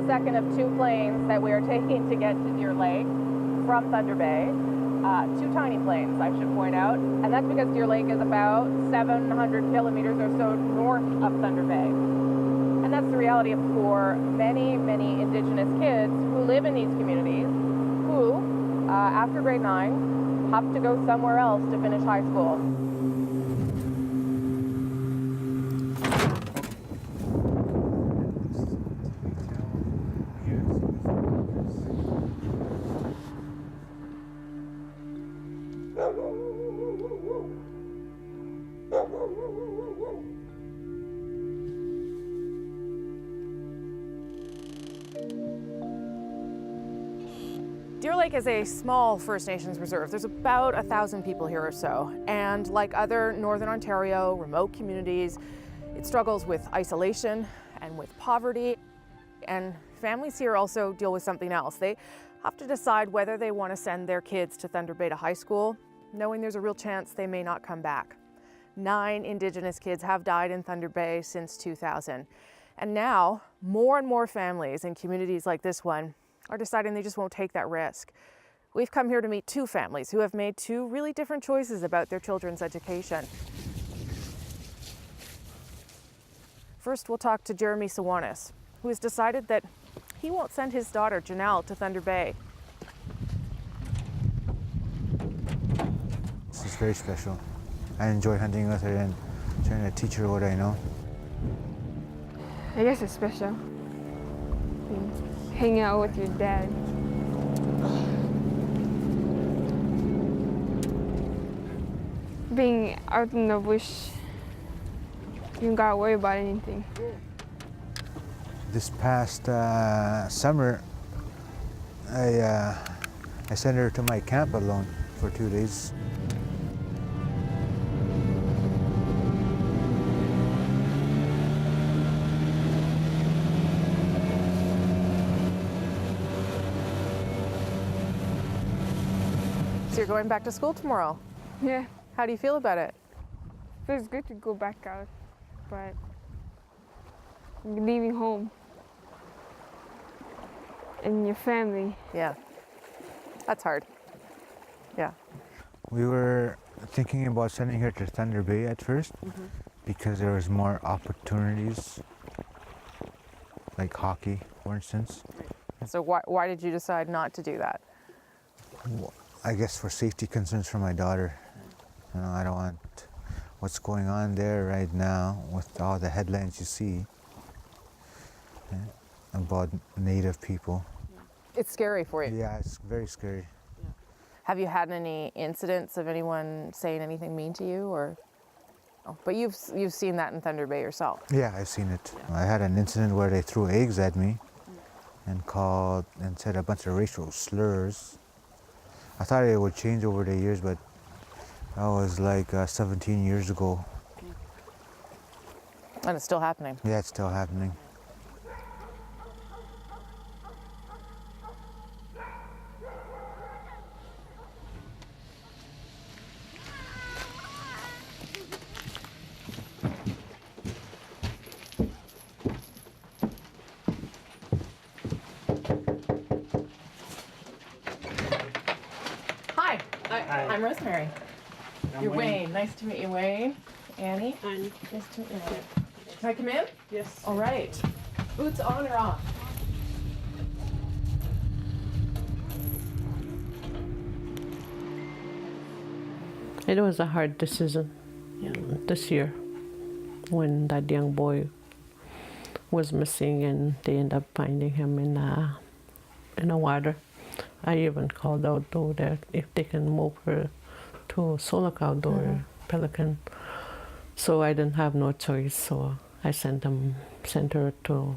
the second of two planes that we are taking to get to Deer Lake from Thunder Bay. Two tiny planes, I should point out, and that's because Deer Lake is about 700 kilometers or so north of Thunder Bay. And that's the reality for many, many Indigenous kids who live in these communities who, after grade 9, have to go somewhere else to finish high school. Deer Lake is a small First Nations reserve. There's about 1,000 people here or so. And like other Northern Ontario remote communities, it struggles with isolation and with poverty. And families here also deal with something else. They have to decide whether they want to send their kids to Thunder Bay to high school, knowing there's a real chance they may not come back. 9 Indigenous kids have died in Thunder Bay since 2000. And now, more and more families in communities like this one are deciding they just won't take that risk. We've come here to meet 2 families who have made 2 really different choices about their children's education. First, we'll talk to Jeremy Sawanis, who has decided that he won't send his daughter, Janelle, to Thunder Bay. This is very special. I enjoy hunting with her and trying to teach her what I know. I guess it's special. Hanging out with your dad. Being out in the bush, you don't gotta worry about anything. This past summer, I sent her to my camp alone for 2 days. So you're going back to school tomorrow. Yeah, How do you feel about it? feels good to go back out, but I'm leaving home and your family. Yeah, that's hard. Yeah. We were thinking about sending her to Thunder Bay at first because there was more opportunities, like hockey, for instance. So why did you decide not to do that? I guess for safety concerns for my daughter. You know, I don't want what's going on there right now with all the headlines you see about Native people. It's scary for you. Yeah, it's very scary. Have you had any incidents of anyone saying anything mean to you, or? Oh, but you've seen that in Thunder Bay yourself. Yeah, I've seen it. I had an incident where they threw eggs at me and called and said a bunch of racial slurs. I thought it would change over the years, but that was like 17 years ago. And it's still happening. Yeah, it's still happening. Hi, I'm Rosemary. You're Wayne. Nice to meet you, Wayne. Annie. Annie. Nice to meet you. Can I come in? Yes. All right. Boots on or off? It was a hard decision this year when that young boy was missing and they ended up finding him in the water. I even called outdoor that if they can move her to Solok outdoor Pelican. So I didn't have no choice, so I sent her to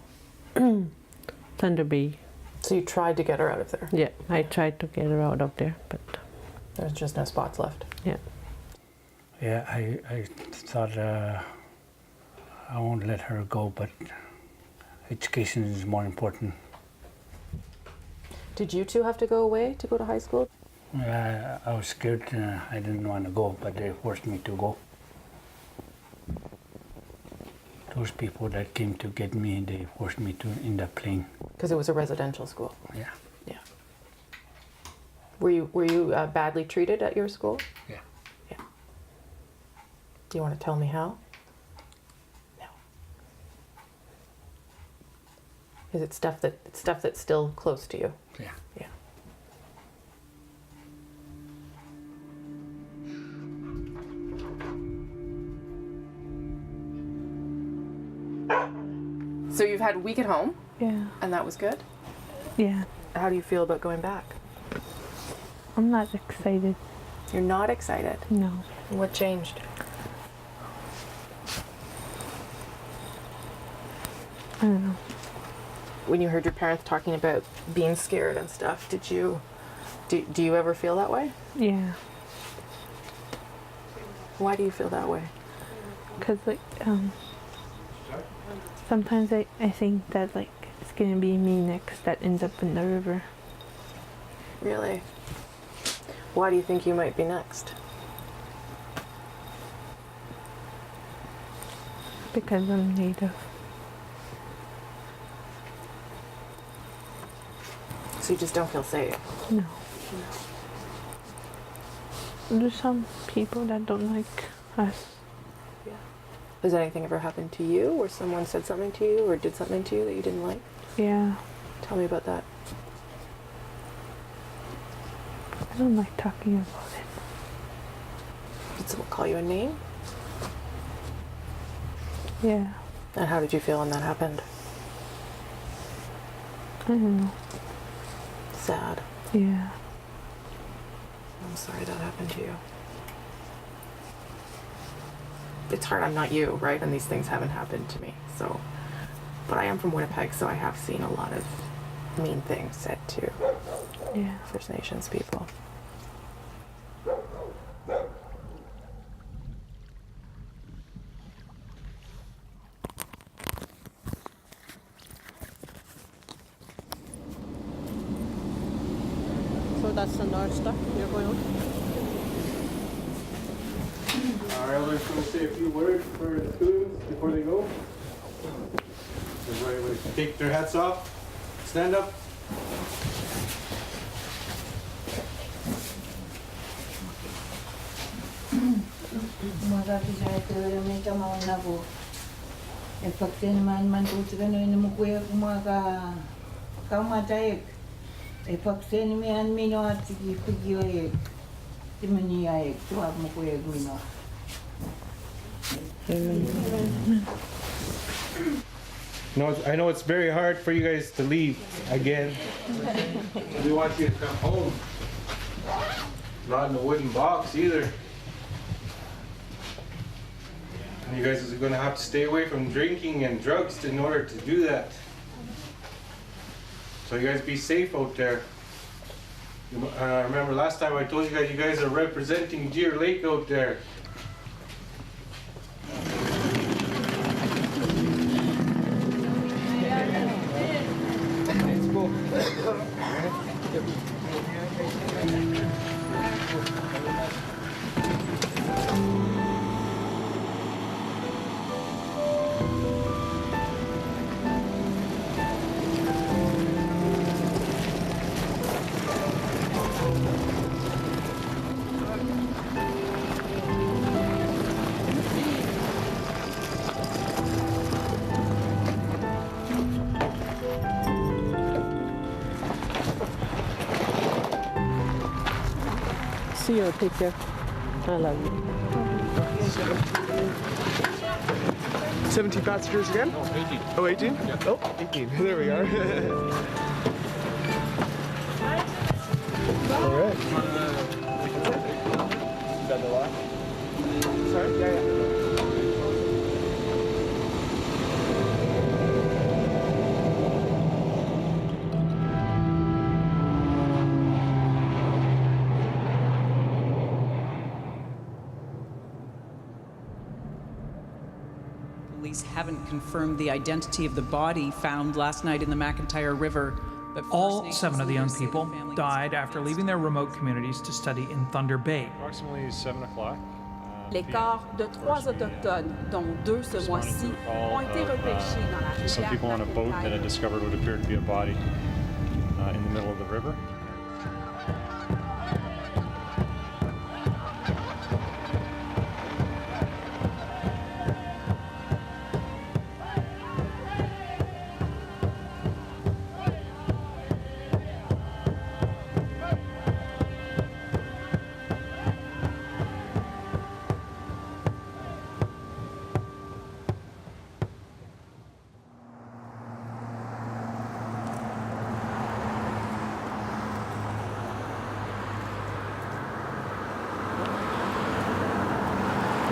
Thunder Bay. So you tried to get her out of there? Yeah, I tried to get her out of there, but There's just no spots left. yeah. Yeah, I thought I won't let her go, but education is more important. Did you two have to go away to go to high school? I was scared. I didn't want to go, but they forced me to go. Those people that came to get me, they forced me to in the plane. Because it was a residential school. Yeah. Yeah. Were you badly treated at your school? Yeah. Yeah. Do you want to tell me how? No. Is it stuff that's still close to you? Yeah. Yeah. So you've had a week at home, Yeah. and that was good? Yeah. How do you feel about going back? I'm not excited. You're not excited. No. What changed? I don't know. When you heard your parents talking about being scared and stuff, do you ever feel that way? Yeah. Why do you feel that way? Because, like, sometimes I think that, like, it's gonna be me next that ends up in the river. Really? Why do you think you might be next? Because I'm Native. So you just don't feel safe? No. There's some people that don't like us. Yeah. Has anything ever happened to you, or someone said something to you, or did something to you that you didn't like? Yeah. Tell me about that. I don't like talking about it. Did someone call you a name? Yeah. And how did you feel when that happened? I don't know. Sad. Yeah. I'm sorry that happened to you. It's hard, I'm not you, right? And these things haven't happened to me, so. But I am from Winnipeg, so I have seen a lot of mean things said to Yeah. First Nations people. So that's the north stuff you're going on? Our elders going to say a few words for the students before they go. Everybody would take their hats off, stand up. No, I know it's very hard for you guys to leave again. We want you to come home. Not in a wooden box either. And you guys are going to have to stay away from drinking and drugs in order to do that. So you guys be safe out there. Remember last time I told you guys are representing Deer Lake out there. See your picture. I love you. 17 passengers again? Oh, 18. Oh, 18. There we are. All right. Sorry? Yeah. Police haven't confirmed the identity of the body found last night in the McIntyre River. But All 7 of the young people died after leaving their remote communities to study in Thunder Bay. Approximately 7 o'clock. Les corps de 3 autochtones, dont 2 ce mois-ci, ont été repêchés dans la some rivière people on a boat that had discovered what appeared to be a body in the middle of the river.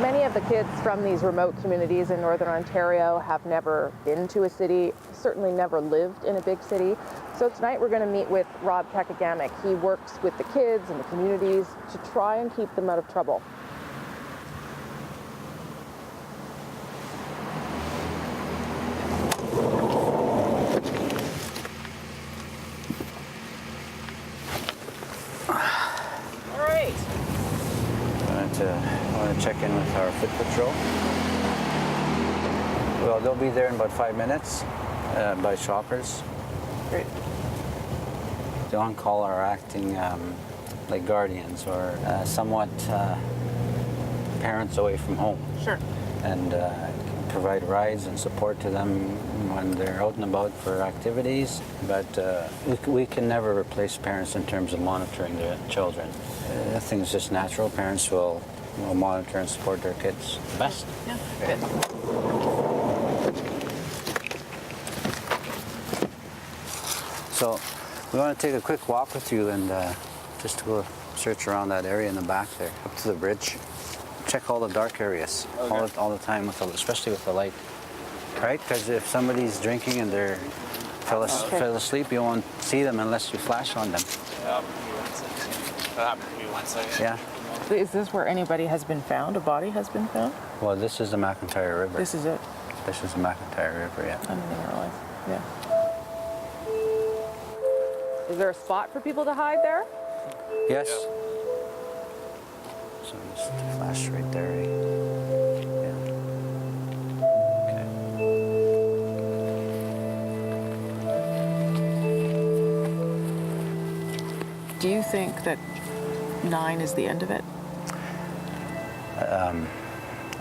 Many of the kids from these remote communities in Northern Ontario have never been to a city, certainly never lived in a big city. So tonight we're going to meet with Rob Kekagamic. He works with the kids and the communities to try and keep them out of trouble. All right. I want to check in with our foot patrol. Well, they'll be there in about 5 minutes by shoppers. Great. The on-call are acting like guardians or somewhat parents away from home. Sure. And provide rides and support to them when they're out and about for activities. But we can never replace parents in terms of monitoring their children. I think it's just natural. Parents will monitor and support their kids the best. Yeah, good. So we want to take a quick walk with you and just to go search around that area in the back there, up to the bridge. Check all the dark areas all the time, especially with the light, right? Because if somebody's drinking and they fell asleep, you won't see them unless you flash on them. Yeah. Is this where anybody has been found? A body has been found? Well, this is the McIntyre River. This is it. This is the McIntyre River, yeah. I didn't even realize. Yeah. Is there a spot for people to hide there? Yes. So just flash right there. Eh? Yeah. Do you think that 9 is the end of it?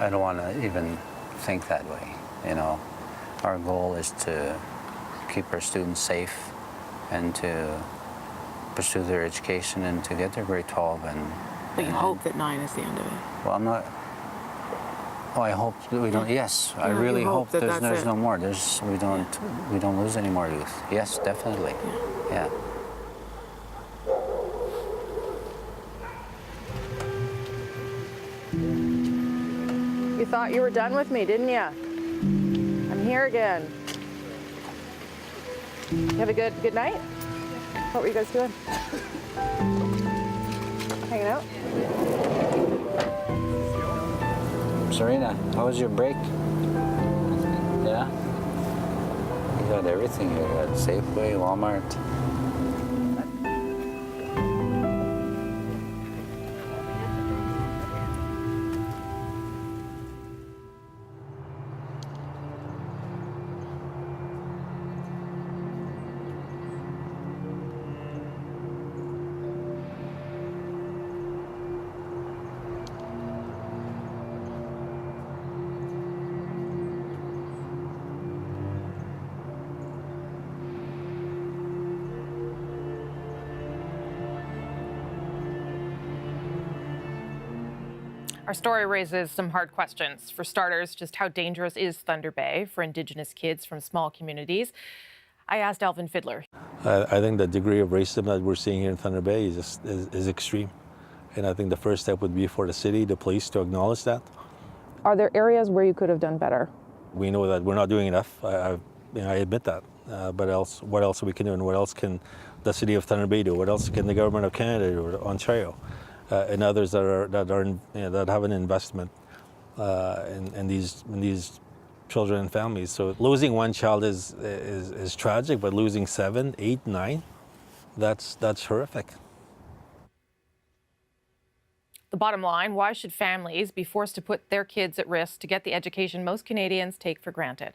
I don't want to even think that way. You know, our goal is to keep our students safe and to pursue their education and to get their grade 12 and. But you hope that 9 is the end of it. Well, I'm not. Oh, I hope that we don't. Yes, I really hope that there's no more. We don't lose any more youth. Yes, definitely. Yeah. You thought you were done with me, didn't you? I'm here again. You have a good night? What were you guys doing? Hanging out? Serena, how was your break? Yeah? You got everything. You got Safeway, Walmart. Our story raises some hard questions. For starters, just how dangerous is Thunder Bay for Indigenous kids from small communities? I asked Alvin Fiddler. I think the degree of racism that we're seeing here in Thunder Bay is extreme. And I think the first step would be for the city, the police, to acknowledge that. Are there areas where you could have done better? We know that we're not doing enough. I admit that. But what else we can do, and what else can the city of Thunder Bay do? What else can the government of Canada do, or Ontario, and others that have an investment in these children and families? So losing one child is tragic, but losing 7, 8, 9, that's horrific. The bottom line, why should families be forced to put their kids at risk to get the education most Canadians take for granted?